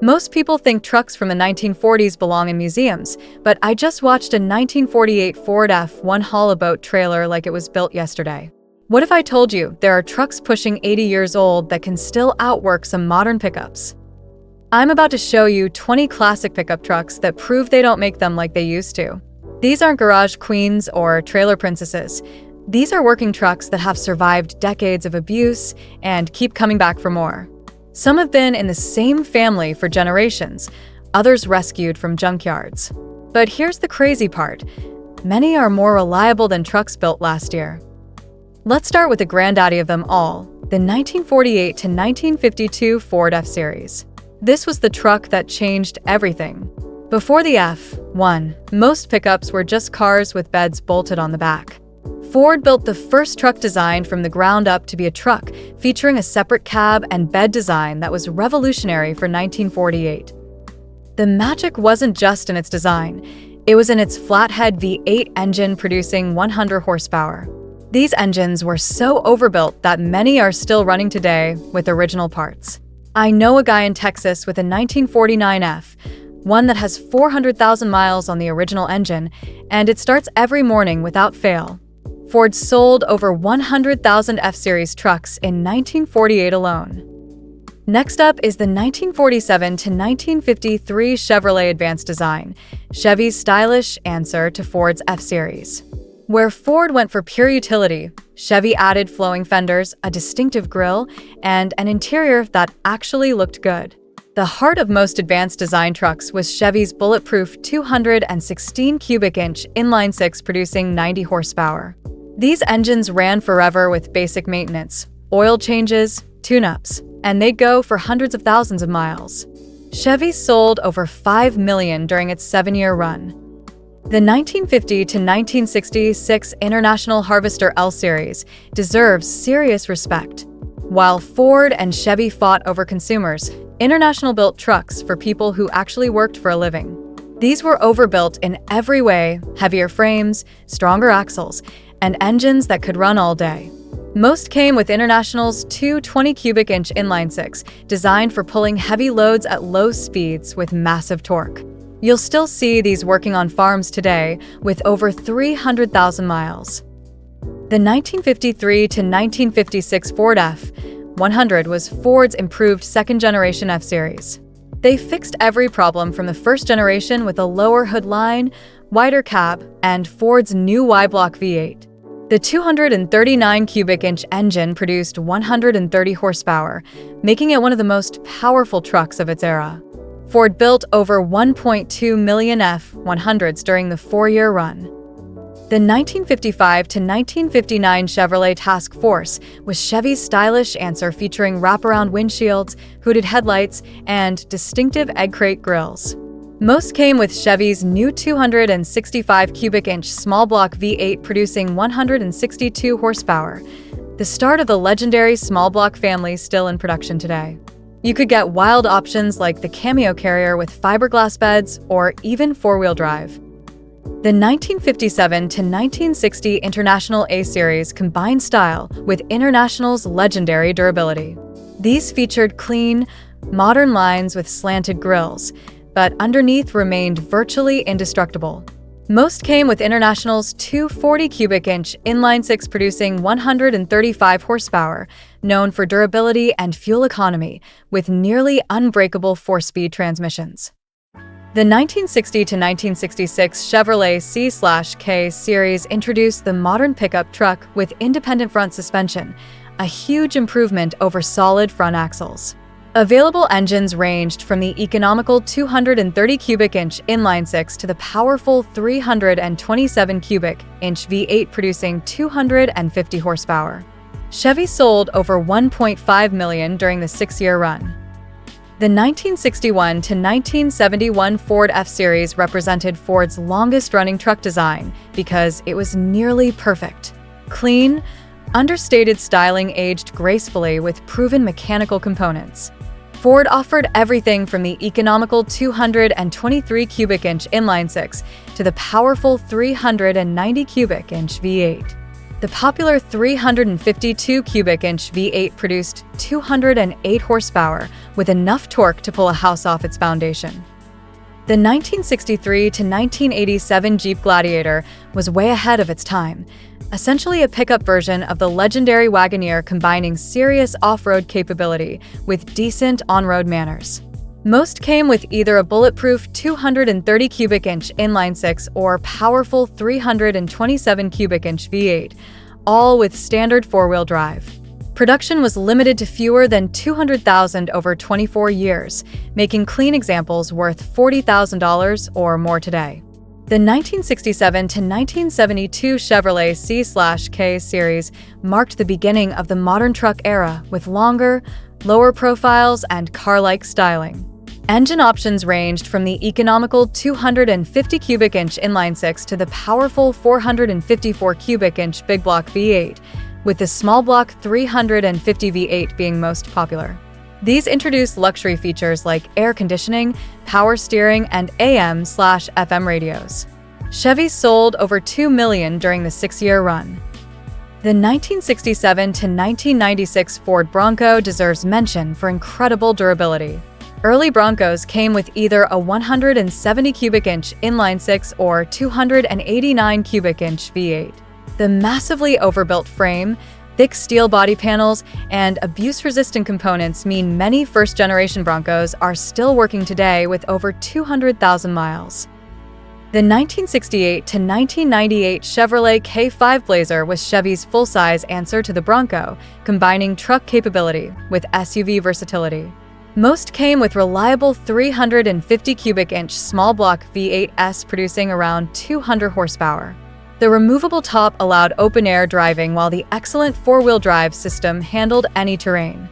Most people think trucks from the 1940s belong in museums, but I just watched a 1948 Ford F1 haul-a-boat trailer like it was built yesterday. What if I told you there are trucks pushing 80 years old that can still outwork some modern pickups? I'm about to show you 20 classic pickup trucks that prove they don't make them like they used to. These aren't garage queens or trailer princesses. These are working trucks that have survived decades of abuse and keep coming back for more. Some have been in the same family for generations, others rescued from junkyards. But here's the crazy part. Many are more reliable than trucks built last year. Let's start with the granddaddy of them all, the 1948 to 1952 Ford F-Series. This was the truck that changed everything. Before the F1, most pickups were just cars with beds bolted on the back. Ford built the first truck designed from the ground up to be a truck, featuring a separate cab and bed design that was revolutionary for 1948. The magic wasn't just in its design, it was in its flathead V8 engine producing 100 horsepower. These engines were so overbuilt that many are still running today with original parts. I know a guy in Texas with a 1949 F, one that has 400,000 miles on the original engine, and it starts every morning without fail. Ford sold over 100,000 F-Series trucks in 1948 alone. Next up is the 1947 to 1953 Chevrolet Advanced Design, Chevy's stylish answer to Ford's F-Series. Where Ford went for pure utility, Chevy added flowing fenders, a distinctive grille, and an interior that actually looked good. The heart of most advanced design trucks was Chevy's bulletproof 216 cubic inch inline-six producing 90 horsepower. These engines ran forever with basic maintenance, oil changes, tune-ups, and they'd go for hundreds of thousands of miles. Chevy sold over 5 million during its 7-year run. The 1950 to 1966 International Harvester L Series deserves serious respect. While Ford and Chevy fought over consumers, International built trucks for people who actually worked for a living. These were overbuilt in every way, heavier frames, stronger axles, and engines that could run all day. Most came with International's two 20 cubic inch inline-six, designed for pulling heavy loads at low speeds with massive torque. You'll still see these working on farms today with over 300,000 miles. The 1953 to 1956 Ford F-100 was Ford's improved second-generation F-Series. They fixed every problem from the first generation with a lower hood line, wider cab, and Ford's new Y-block V8. The 239 cubic inch engine produced 130 horsepower, making it one of the most powerful trucks of its era. Ford built over 1.2 million F-100s during the 4-year run. The 1955 to 1959 Chevrolet Task Force was Chevy's stylish answer featuring wraparound windshields, hooded headlights, and distinctive egg crate grills. Most came with Chevy's new 265 cubic inch small block V8 producing 162 horsepower, the start of the legendary small block family still in production today. You could get wild options like the Cameo Carrier with fiberglass beds or even four-wheel drive. The 1957 to 1960 International A-Series combined style with International's legendary durability. These featured clean, modern lines with slanted grills, but underneath remained virtually indestructible. Most came with International's 240 cubic inch inline-six producing 135 horsepower, known for durability and fuel economy, with nearly unbreakable 4-speed transmissions. The 1960 to 1966 Chevrolet C/K series introduced the modern pickup truck with independent front suspension, a huge improvement over solid front axles. Available engines ranged from the economical 230 cubic inch inline-six to the powerful 327 cubic inch V8 producing 250 horsepower. Chevy sold over 1.5 million during the 6-year run. The 1961 to 1971 Ford F-Series represented Ford's longest-running truck design because it was nearly perfect. Clean, understated styling aged gracefully with proven mechanical components. Ford offered everything from the economical 223 cubic inch inline-six to the powerful 390 cubic inch V8. The popular 352 cubic inch V8 produced 208 horsepower with enough torque to pull a house off its foundation. The 1963 to 1987 Jeep Gladiator was way ahead of its time, essentially a pickup version of the legendary Wagoneer combining serious off-road capability with decent on-road manners. Most came with either a bulletproof 230 cubic inch inline-six or powerful 327 cubic inch V8, all with standard four-wheel drive. Production was limited to fewer than 200,000 over 24 years, making clean examples worth $40,000 or more today. The 1967 to 1972 Chevrolet C/K series marked the beginning of the modern truck era with longer, lower profiles and car-like styling. Engine options ranged from the economical 250 cubic inch inline-six to the powerful 454 cubic inch big block V8, with the small block 350 V8 being most popular. These introduced luxury features like air conditioning, power steering, and AM/FM radios. Chevy sold over 2 million during the 6-year run. The 1967 to 1996 Ford Bronco deserves mention for incredible durability. Early Broncos came with either a 170 cubic inch inline-six or 289 cubic inch V8. The massively overbuilt frame, thick steel body panels, and abuse-resistant components mean many first-generation Broncos are still working today with over 200,000 miles. The 1968 to 1998 Chevrolet K5 Blazer was Chevy's full-size answer to the Bronco, combining truck capability with SUV versatility. Most came with reliable 350 cubic inch small block V8s producing around 200 horsepower. The removable top allowed open-air driving while the excellent four-wheel drive system handled any terrain.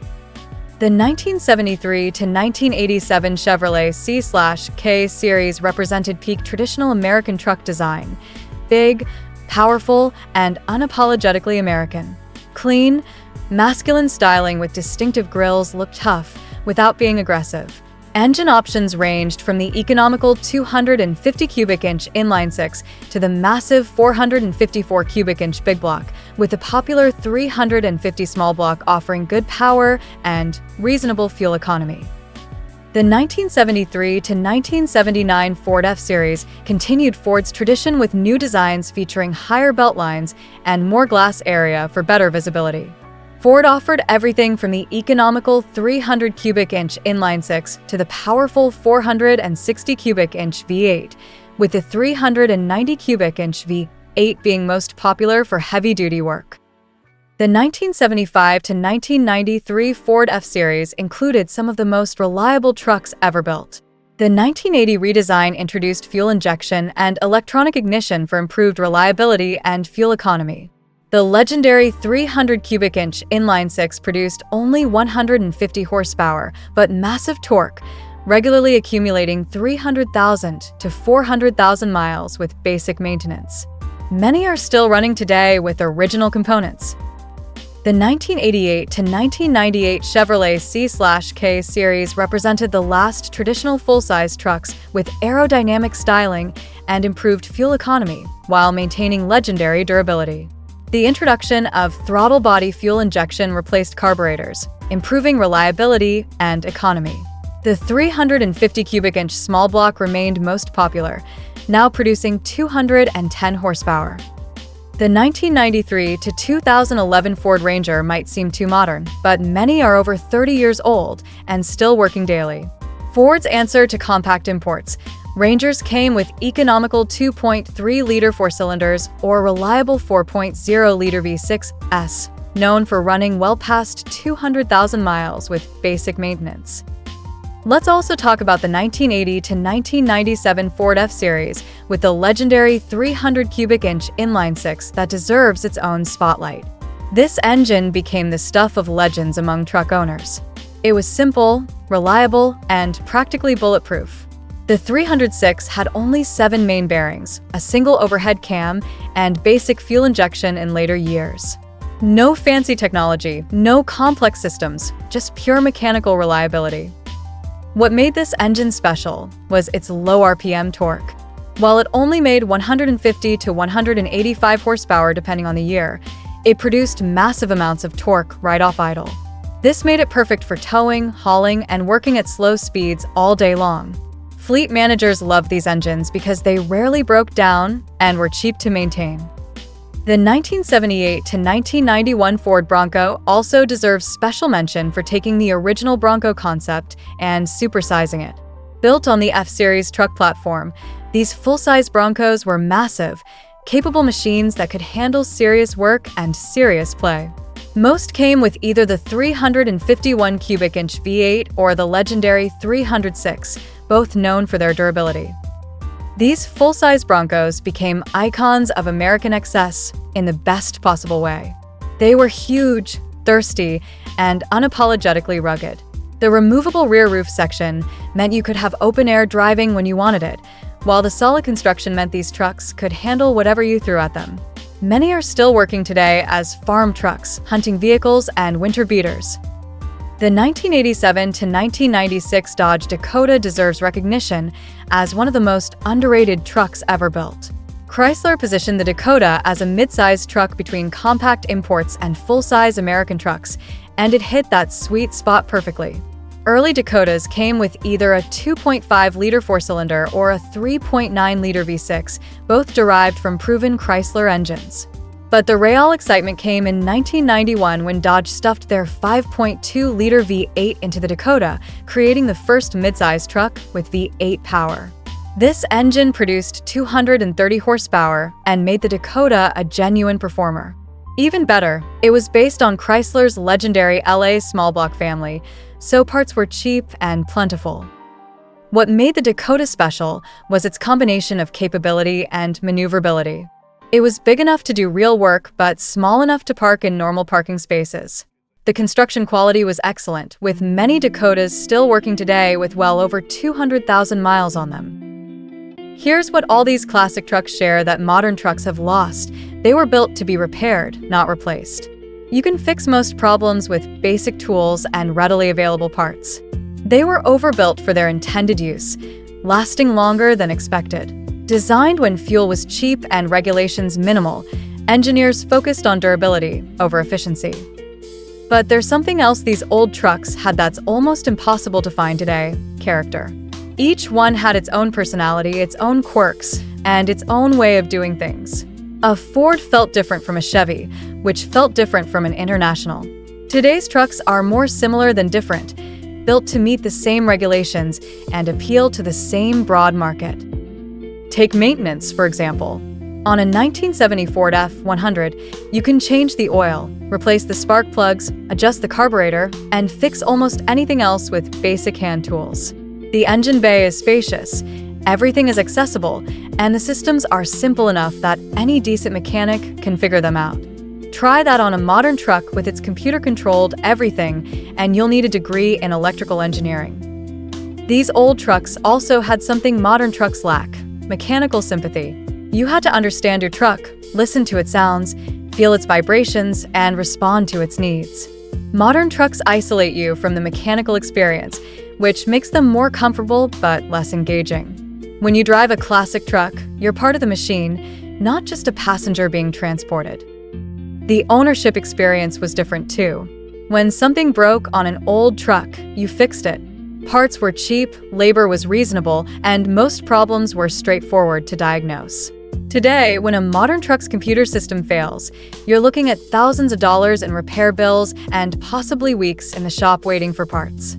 The 1973 to 1987 Chevrolet C/K series represented peak traditional American truck design: big, powerful, and unapologetically American. Clean, masculine styling with distinctive grills looked tough without being aggressive. Engine options ranged from the economical 250 cubic inch inline-six to the massive 454 cubic inch big block, with the popular 350 small block offering good power and reasonable fuel economy. The 1973 to 1979 Ford F-Series continued Ford's tradition with new designs featuring higher belt lines and more glass area for better visibility. Ford offered everything from the economical 300 cubic inch inline-six to the powerful 460 cubic inch V8, with the 390 cubic inch V8 being most popular for heavy-duty work. The 1975 to 1993 Ford F-Series included some of the most reliable trucks ever built. The 1980 redesign introduced fuel injection and electronic ignition for improved reliability and fuel economy. The legendary 300 cubic inch inline-six produced only 150 horsepower, but massive torque, regularly accumulating 300,000 to 400,000 miles with basic maintenance. Many are still running today with original components. The 1988 to 1998 Chevrolet C/K series represented the last traditional full-size trucks with aerodynamic styling and improved fuel economy while maintaining legendary durability. The introduction of throttle body fuel injection replaced carburetors, improving reliability and economy. The 350 cubic inch small block remained most popular, now producing 210 horsepower. The 1993 to 2011 Ford Ranger might seem too modern, but many are over 30 years old and still working daily. Ford's answer to compact imports, Rangers came with economical 2.3-liter four-cylinders or reliable 4.0-liter V6s, known for running well past 200,000 miles with basic maintenance. Let's also talk about the 1980 to 1997 Ford F-Series with the legendary 300 cubic inch inline-six that deserves its own spotlight. This engine became the stuff of legends among truck owners. It was simple, reliable, and practically bulletproof. The 306 had only 7 main bearings, a single overhead cam, and basic fuel injection in later years. No fancy technology, no complex systems, just pure mechanical reliability. What made this engine special was its low RPM torque. While it only made 150 to 185 horsepower depending on the year, it produced massive amounts of torque right off idle. This made it perfect for towing, hauling, and working at slow speeds all day long. Fleet managers loved these engines because they rarely broke down and were cheap to maintain. The 1978 to 1991 Ford Bronco also deserves special mention for taking the original Bronco concept and supersizing it. Built on the F-Series truck platform, these full-size Broncos were massive, capable machines that could handle serious work and serious play. Most came with either the 351 cubic inch V8 or the legendary 306, both known for their durability. These full-size Broncos became icons of American excess in the best possible way. They were huge, thirsty, and unapologetically rugged. The removable rear roof section meant you could have open-air driving when you wanted it, while the solid construction meant these trucks could handle whatever you threw at them. Many are still working today as farm trucks, hunting vehicles, and winter beaters. The 1987 to 1996 Dodge Dakota deserves recognition as one of the most underrated trucks ever built. Chrysler positioned the Dakota as a mid-sized truck between compact imports and full-size American trucks, and it hit that sweet spot perfectly. Early Dakotas came with either a 2.5-liter four-cylinder or a 3.9-liter V6, both derived from proven Chrysler engines. But the real excitement came in 1991 when Dodge stuffed their 5.2-liter V8 into the Dakota, creating the first midsize truck with V8 power. This engine produced 230 horsepower and made the Dakota a genuine performer. Even better, it was based on Chrysler's legendary LA small block family, so parts were cheap and plentiful. What made the Dakota special was its combination of capability and maneuverability. It was big enough to do real work, but small enough to park in normal parking spaces. The construction quality was excellent, with many Dakotas still working today with well over 200,000 miles on them. Here's what all these classic trucks share that modern trucks have lost. They were built to be repaired, not replaced. You can fix most problems with basic tools and readily available parts. They were overbuilt for their intended use, lasting longer than expected. Designed when fuel was cheap and regulations minimal, engineers focused on durability over efficiency. But there's something else these old trucks had that's almost impossible to find today: character. Each one had its own personality, its own quirks, and its own way of doing things. A Ford felt different from a Chevy, which felt different from an International. Today's trucks are more similar than different, built to meet the same regulations and appeal to the same broad market. Take maintenance, for example. On a 1970 Ford F-100, you can change the oil, replace the spark plugs, adjust the carburetor, and fix almost anything else with basic hand tools. The engine bay is spacious, everything is accessible, and the systems are simple enough that any decent mechanic can figure them out. Try that on a modern truck with its computer-controlled everything, and you'll need a degree in electrical engineering. These old trucks also had something modern trucks lack: mechanical sympathy. You had to understand your truck, listen to its sounds, feel its vibrations, and respond to its needs. Modern trucks isolate you from the mechanical experience, which makes them more comfortable but less engaging. When you drive a classic truck, you're part of the machine, not just a passenger being transported. The ownership experience was different too. When something broke on an old truck, you fixed it. Parts were cheap, labor was reasonable, and most problems were straightforward to diagnose. Today, when a modern truck's computer system fails, you're looking at thousands of dollars in repair bills and possibly weeks in the shop waiting for parts.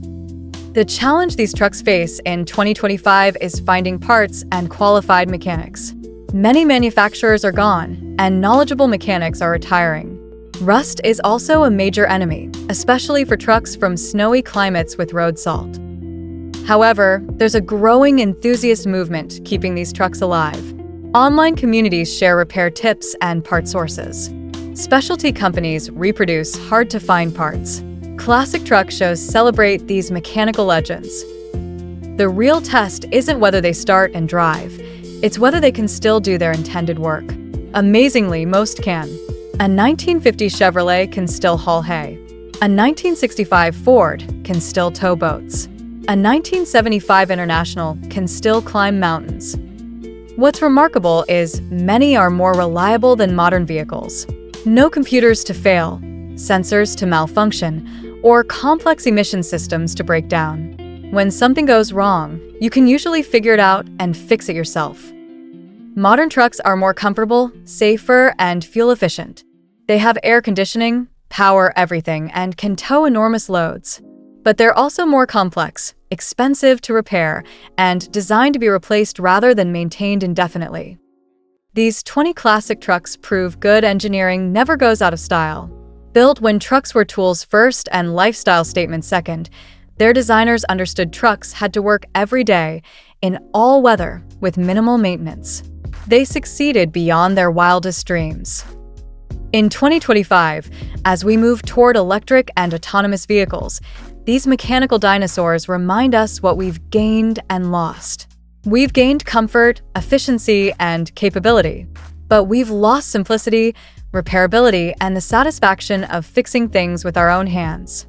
The challenge these trucks face in 2025 is finding parts and qualified mechanics. Many manufacturers are gone, and knowledgeable mechanics are retiring. Rust is also a major enemy, especially for trucks from snowy climates with road salt. However, there's a growing enthusiast movement keeping these trucks alive. Online communities share repair tips and part sources. Specialty companies reproduce hard-to-find parts. Classic truck shows celebrate these mechanical legends. The real test isn't whether they start and drive, it's whether they can still do their intended work. Amazingly, most can. A 1950 Chevrolet can still haul hay. A 1965 Ford can still tow boats. A 1975 International can still climb mountains. What's remarkable is many are more reliable than modern vehicles. No computers to fail, sensors to malfunction, or complex emission systems to break down. When something goes wrong, you can usually figure it out and fix it yourself. Modern trucks are more comfortable, safer, and fuel efficient. They have air conditioning, power everything, and can tow enormous loads. But they're also more complex, expensive to repair, and designed to be replaced rather than maintained indefinitely. These 20 classic trucks prove good engineering never goes out of style. Built when trucks were tools first and lifestyle statements second, their designers understood trucks had to work every day, in all weather, with minimal maintenance. They succeeded beyond their wildest dreams. In 2025, as we move toward electric and autonomous vehicles, these mechanical dinosaurs remind us what we've gained and lost. We've gained comfort, efficiency, and capability, but we've lost simplicity, repairability, and the satisfaction of fixing things with our own hands.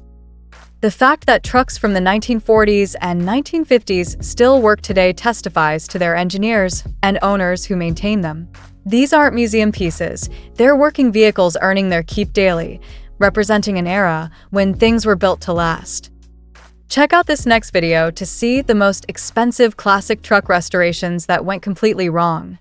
The fact that trucks from the 1940s and 1950s still work today testifies to their engineers and owners who maintain them. These aren't museum pieces, they're working vehicles earning their keep daily, representing an era when things were built to last. Check out this next video to see the most expensive classic truck restorations that went completely wrong.